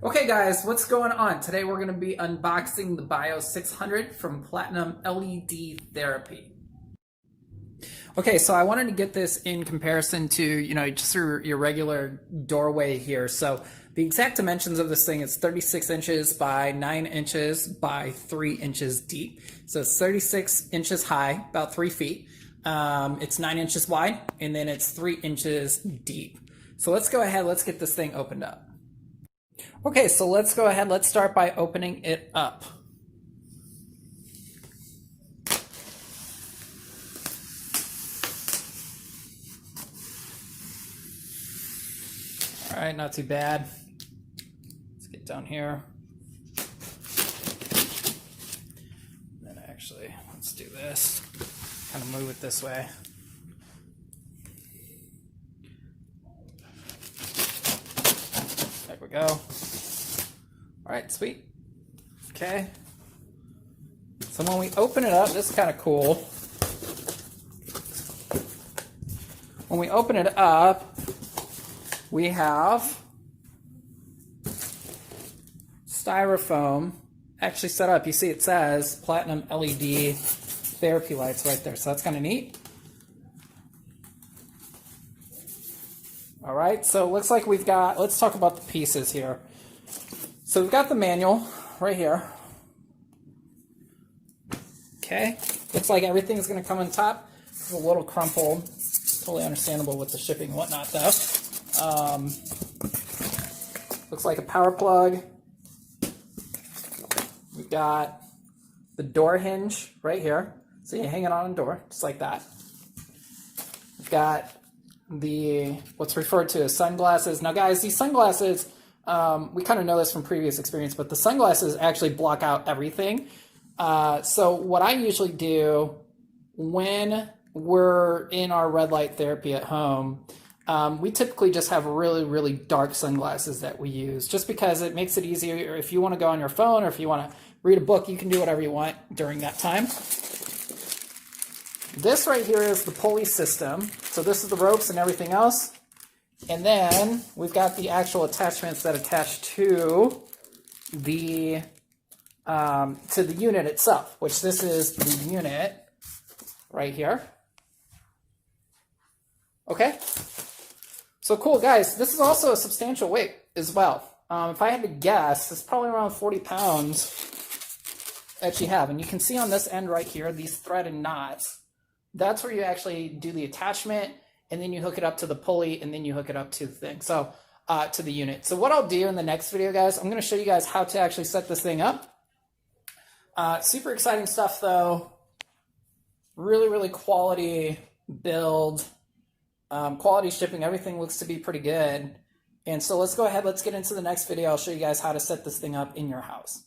Okay guys, what's going on? Today we're going to be unboxing the BIOS 600 from Platinum LED Therapy. Okay, so I wanted to get this in comparison to, just your regular doorway here. So the exact dimensions of this thing is 36 inches by 9 inches by 3 inches deep. So it's 36 inches high, about 3 feet. It's 9 inches wide, and then it's 3 inches deep. So let's go ahead, let's get this thing opened up. Okay, so let's go ahead, let's start by opening it up. All right, not too bad. Let's get down here. Then actually, let's do this. Kind of move it this way. There we go. All right, sweet. Okay. So when we open it up, this is kind of cool. When we open it up, we have styrofoam actually set up. You see it says Platinum LED Therapy lights right there. So that's kind of neat. All right, so it looks like we've got, let's talk about the pieces here. So we've got the manual right here. Okay, looks like everything's gonna come on top. It's a little crumpled. Totally understandable with the shipping and whatnot though. Looks like a power plug. We've got the door hinge right here. So you hang it on a door, just like that. We've got the what's referred to as sunglasses. Now guys, these sunglasses, we kind of know this from previous experience, but the sunglasses actually block out everything. So what I usually do when we're in our red light therapy at home, we typically just have really, really dark sunglasses that we use just because it makes it easier. If you want to go on your phone or if you want to read a book, you can do whatever you want during that time. This right here is the pulley system. So this is the ropes and everything else. And then we've got the actual attachments that attach to the unit itself, which this is the unit right here. Okay. So cool, guys. This is also a substantial weight as well. If I had to guess, it's probably around 40 pounds that you have. And you can see on this end right here, these threaded knots. That's where you actually do the attachment, and then you hook it up to the pulley, and then you hook it up to the thing. So to the unit. So what I'll do in the next video, guys, I'm going to show you guys how to actually set this thing up. Super exciting stuff, though. Really, really quality build. Quality shipping, everything looks to be pretty good. And so let's go ahead, let's get into the next video. I'll show you guys how to set this thing up in your house.